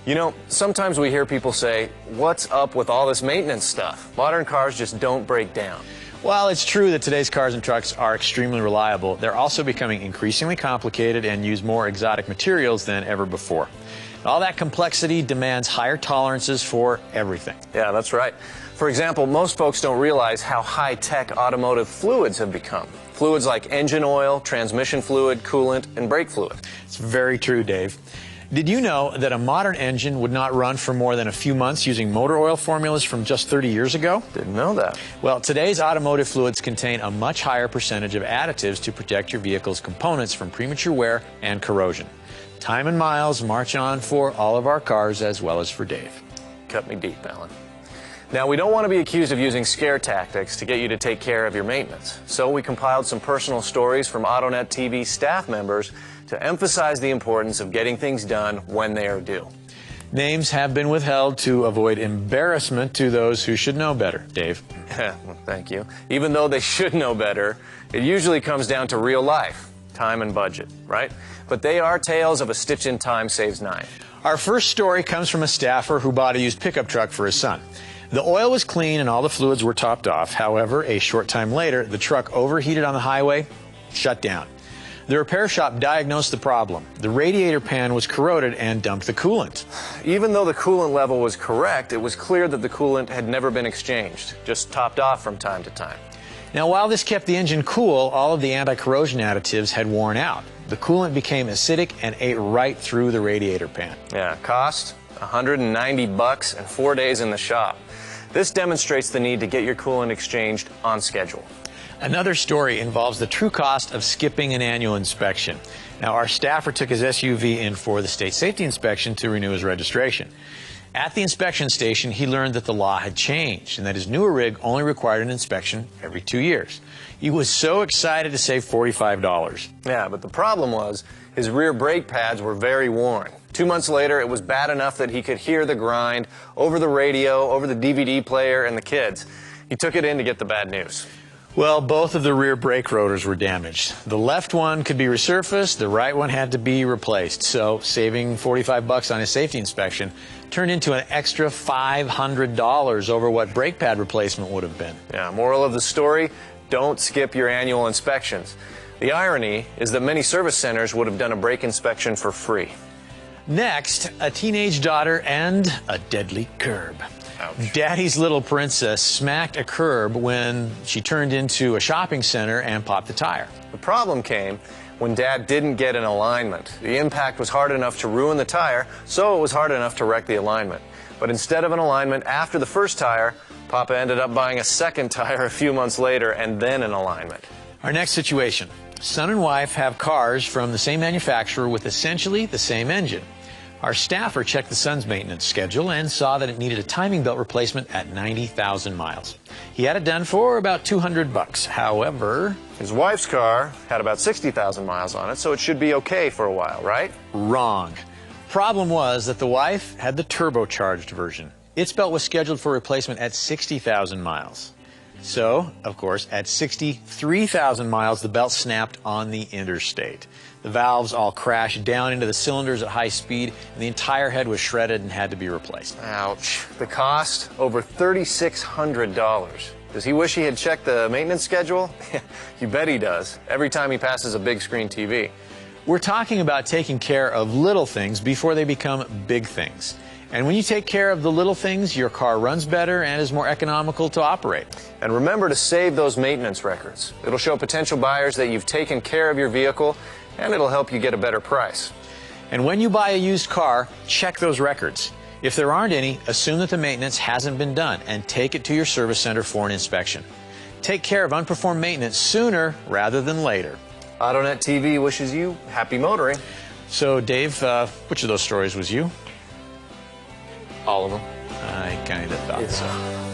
You know, sometimes we hear people say, what's up with all this maintenance stuff? Modern cars just don't break down. While it's true that today's cars and trucks are extremely reliable, they're also becoming increasingly complicated and use more exotic materials than ever before. All that complexity demands higher tolerances for everything. Yeah, that's right. For example, most folks don't realize how high-tech automotive fluids have become. Fluids like engine oil, transmission fluid, coolant, and brake fluid. It's very true, Dave. Did you know that a modern engine would not run for more than a few months using motor oil formulas from just 30 years ago? Didn't know that. Well, today's automotive fluids contain a much higher percentage of additives to protect your vehicle's components from premature wear and corrosion. Time and miles march on for all of our cars as well as for Dave. Cut me deep, Alan. Now, we don't want to be accused of using scare tactics to get you to take care of your maintenance. So we compiled some personal stories from AutoNet TV staff members to emphasize the importance of getting things done when they are due. Names have been withheld to avoid embarrassment to those who should know better, Dave. Well, thank you. Even though they should know better, it usually comes down to real life, time and budget, right? But they are tales of a stitch in time saves 9. Our first story comes from a staffer who bought a used pickup truck for his son. The oil was clean and all the fluids were topped off. However, a short time later, the truck overheated on the highway, shut down. The repair shop diagnosed the problem. The radiator pan was corroded and dumped the coolant. Even though the coolant level was correct, it was clear that the coolant had never been exchanged, just topped off from time to time. Now, while this kept the engine cool, all of the anti-corrosion additives had worn out. The coolant became acidic and ate right through the radiator pan. Yeah, cost $190 and 4 days in the shop. This demonstrates the need to get your coolant exchanged on schedule. Another story involves the true cost of skipping an annual inspection. Now, our staffer took his SUV in for the state safety inspection to renew his registration. At the inspection station, he learned that the law had changed and that his newer rig only required an inspection every 2 years. He was so excited to save $45. Yeah, but the problem was his rear brake pads were very worn. 2 months later, it was bad enough that he could hear the grind over the radio, over the DVD player, and the kids. He took it in to get the bad news. Well, both of the rear brake rotors were damaged. The left one could be resurfaced, the right one had to be replaced. So saving $45 on his safety inspection turned into an extra $500 over what brake pad replacement would have been. Yeah, moral of the story, don't skip your annual inspections. The irony is that many service centers would have done a brake inspection for free. Next, a teenage daughter and a deadly curb. Ouch. Daddy's little princess smacked a curb when she turned into a shopping center and popped the tire. The problem came when Dad didn't get an alignment. The impact was hard enough to ruin the tire, so it was hard enough to wreck the alignment. But instead of an alignment after the first tire, Papa ended up buying a second tire a few months later and then an alignment. Our next situation. Son and wife have cars from the same manufacturer with essentially the same engine. Our staffer checked the son's maintenance schedule and saw that it needed a timing belt replacement at 90,000 miles. He had it done for about $200. However, his wife's car had about 60,000 miles on it, so it should be okay for a while, right? Wrong. Problem was that the wife had the turbocharged version. Its belt was scheduled for replacement at 60,000 miles. So, of course, at 63,000 miles, the belt snapped on the interstate. The valves all crashed down into the cylinders at high speed, and the entire head was shredded and had to be replaced. Ouch. The cost? Over $3,600. Does he wish he had checked the maintenance schedule? You bet he does, every time he passes a big screen TV. We're talking about taking care of little things before they become big things. And when you take care of the little things, your car runs better and is more economical to operate. And remember to save those maintenance records. It'll show potential buyers that you've taken care of your vehicle, and it'll help you get a better price. And when you buy a used car, check those records. If there aren't any, assume that the maintenance hasn't been done and take it to your service center for an inspection. Take care of unperformed maintenance sooner rather than later. AutoNet TV wishes you happy motoring. So, Dave, which of those stories was you? All of them. I kind of thought so.